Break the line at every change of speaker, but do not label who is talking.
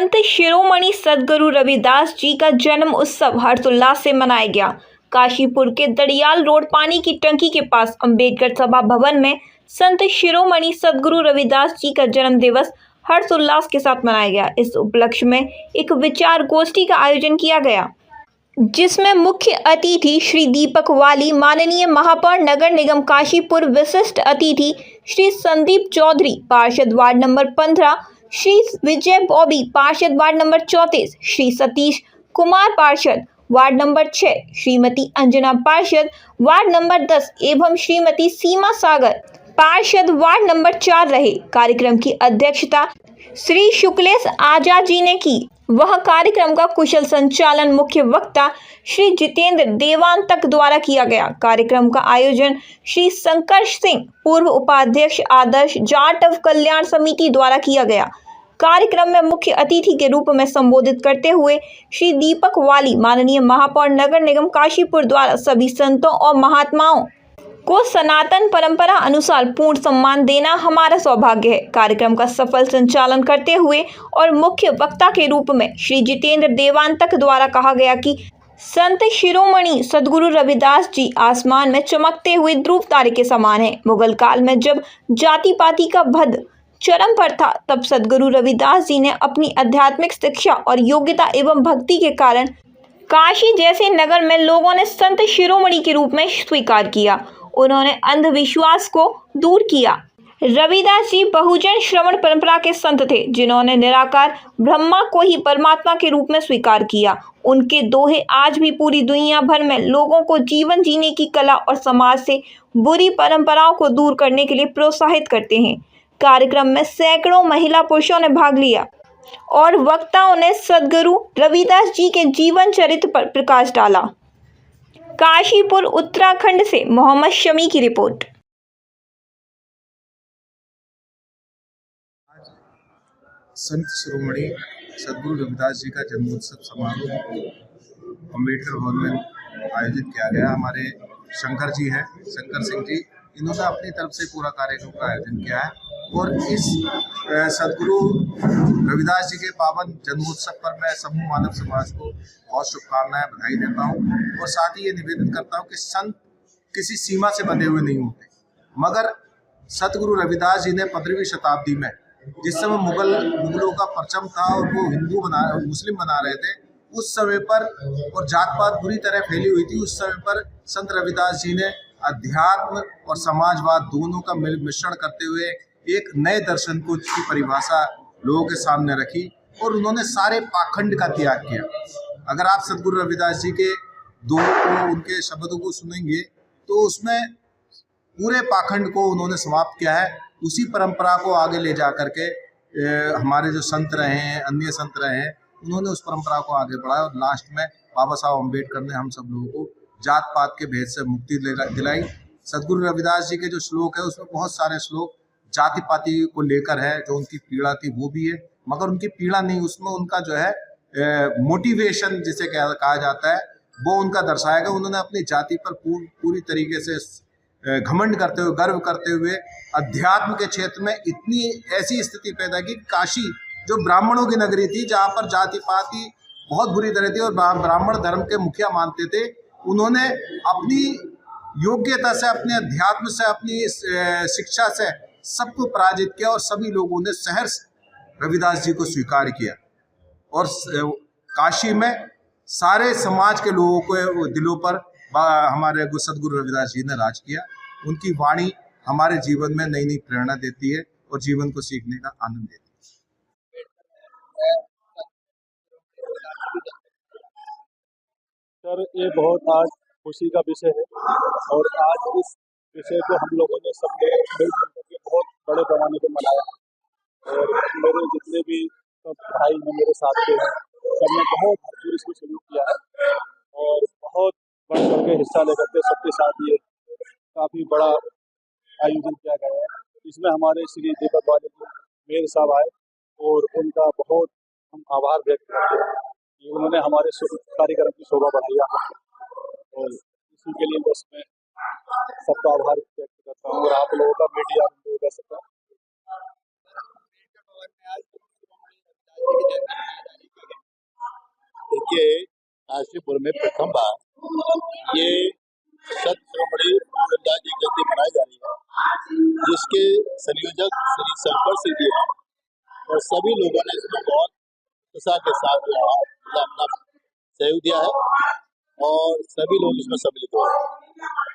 संत शिरोमणि सद्गुरु रविदास जी का जन्म उत्सव हर्षोल्लास से मनाया गया। काशीपुर के दड़ियाल रोड पानी की टंकी के पास अंबेडकर सभा भवन में संत शिरोमणि सद्गुरु रविदास जी का जन्म दिवस हर्षोल्लास के साथ मनाया गया। इस उपलक्ष्य में एक विचार गोष्ठी का आयोजन किया गया, जिसमें मुख्य अतिथि श्री दीपक वाली, माननीय महापौर नगर निगम काशीपुर, विशिष्ट अतिथि श्री संदीप चौधरी, पार्षद वार्ड नंबर 15, श्री विजय बॉबी, पार्षद वार्ड नंबर 34, श्री सतीश कुमार, पार्षद वार्ड नंबर 6, श्रीमती अंजना, पार्षद वार्ड नंबर 10 एवं श्रीमती सीमा सागर, पार्षद वार्ड नंबर 4 रहे। कार्यक्रम की अध्यक्षता श्री शुक्लेश आजाद जी ने की। वह कार्यक्रम का कुशल संचालन मुख्य वक्ता श्री जितेंद्र देवांतक द्वारा किया गया। कार्यक्रम का आयोजन श्री शंकर सिंह, पूर्व उपाध्यक्ष आदर्श जाटव कल्याण समिति द्वारा किया गया। कार्यक्रम में मुख्य अतिथि के रूप में संबोधित करते हुए श्री दीपक वाली, माननीय महापौर नगर निगम काशीपुर द्वारा सभी संतों और महात्माओं को सनातन परंपरा अनुसार पूर्ण सम्मान देना हमारा सौभाग्य है। कार्यक्रम का सफल संचालन करते हुए और मुख्य वक्ता के रूप में श्री जितेंद्र देवांतक द्वारा कहा गया कि संत शिरोमणि सद्गुरु रविदास जी आसमान में चमकते हुए ध्रुव तारे के समान है। मुगल काल में जब जाति पाति का भद चरम पर था, तब सद्गुरु रविदास जी ने अपनी आध्यात्मिक शिक्षा और योग्यता एवं भक्ति के कारण काशी जैसे नगर में लोगों ने संत शिरोमणि के रूप में स्वीकार किया। उन्होंने अंधविश्वास को दूर किया। रविदास जी बहुजन श्रवण परंपरा के संत थे, जिन्होंने निराकार ब्रह्मा को ही परमात्मा के रूप में स्वीकार किया। उनके दोहे आज भी पूरी दुनिया भर में लोगों को जीवन जीने की कला और समाज से बुरी परंपराओं को दूर करने के लिए प्रोत्साहित करते हैं। कार्यक्रम में सैकड़ों महिला पुरुषों ने भाग लिया और वक्ताओं ने सद्गुरु रविदास जी के जीवन चरित्र पर प्रकाश डाला। काशीपुर उत्तराखंड से मोहम्मद शमी की रिपोर्ट।
संत शिरोमणि सद्गुरु रविदास जी का जन्मोत्सव समारोह अंबेडकर भवन में आयोजित किया गया। हमारे शंकर जी हैं, शंकर सिंह जी, इन्होंने अपनी तरफ से पूरा कार्यक्रम का आयोजन किया है और इस सद्गुरु रविदास जी के पावन जन्मोत्सव पर मैं समूह मानव समाज को बहुत शुभकामनाएं, बधाई देता हूं और साथ ही ये निवेदन करता हूं कि संत किसी सीमा से बंधे हुए नहीं होते, मगर सतगुरु रविदास जी ने 15वीं शताब्दी में जिस समय मुगलों का परचम था और वो मुस्लिम बना रहे थे, उस समय पर और जात पात बुरी तरह फैली हुई थी, उस समय पर संत रविदास जी ने अध्यात्म और समाजवाद दोनों का मिश्रण करते हुए एक नए दर्शन को की परिभाषा लोगों के सामने रखी और उन्होंने सारे पाखंड का त्याग किया। अगर आप सतगुरु रविदास जी के दोहों को, उनके शब्दों को सुनेंगे तो उसमें पूरे पाखंड को उन्होंने समाप्त किया है। उसी परंपरा को आगे ले जा करके हमारे जो संत रहे हैं, अन्य संत रहे हैं, उन्होंने उस परंपरा को आगे बढ़ाया और लास्ट में बाबा साहब अम्बेडकर ने हम सब लोगों को जात पात के भेद से मुक्ति दिलाई। सतगुरु रविदास जी के जो श्लोक है उसमें बहुत सारे श्लोक जाति पाति को लेकर है, जो उनकी पीड़ा थी वो भी है, मगर उनकी पीड़ा नहीं, उसमें उनका जो है मोटिवेशन जिसे कहा जाता है वो उनका दर्शाया गया। उन्होंने अपनी जाति पर पूरी तरीके से घमंड करते हुए, गर्व करते हुए अध्यात्म के क्षेत्र में इतनी ऐसी स्थिति पैदा की, काशी जो ब्राह्मणों की नगरी थी, जहाँ पर जाति पाति बहुत बुरी तरह थी और ब्राह्मण धर्म के मुखिया मानते थे, उन्होंने अपनी योग्यता से, अपने अध्यात्म से, अपनी शिक्षा से सबको पराजित किया और सभी लोगों ने सहर्ष रविदास जी को स्वीकार किया और काशी में सारे समाज के लोगों को दिलों पर हमारे सतगुरु रविदास जी ने राज किया। उनकी वाणी हमारे जीवन में नई नई प्रेरणा देती है और जीवन को सीखने का आनंद देती है।
सर, ये बहुत आज खुशी का विषय है और आज इस विषय को हम लोगों ने सबने मिलकर के बहुत बड़े पैमाने पर मनाया है और मेरे जितने भी सब भाई हैं मेरे साथ के हैं, सबने बहुत भरपूर इसमें सहयोग किया है और बहुत बढ़ चढ़ के हिस्सा लेकर के सबके साथ ये काफ़ी बड़ा आयोजन किया गया है। इसमें हमारे श्री दीपक वाले मेयर साहब आए और उनका बहुत हम आभार व्यक्त करते हैं कि उन्होंने हमारे कार्यक्रम की शोभा बढ़ाई और इसी के लिए बस मैं सबका आभार व्यक्त करता हूँ और आप लोगों का मीडिया सबका
काशीपुर में प्रथम बार ये संत शिरोमणि रविदास जी जयंती मनाई जा रही है, जिसके संयोजक श्री शंकर सिंह जी हैं और सभी लोगों ने इसमें बहुत उत्साह के साथ जो है अपना सहयोग दिया है और सभी लोग इसमें सम्मिलित हुए हैं।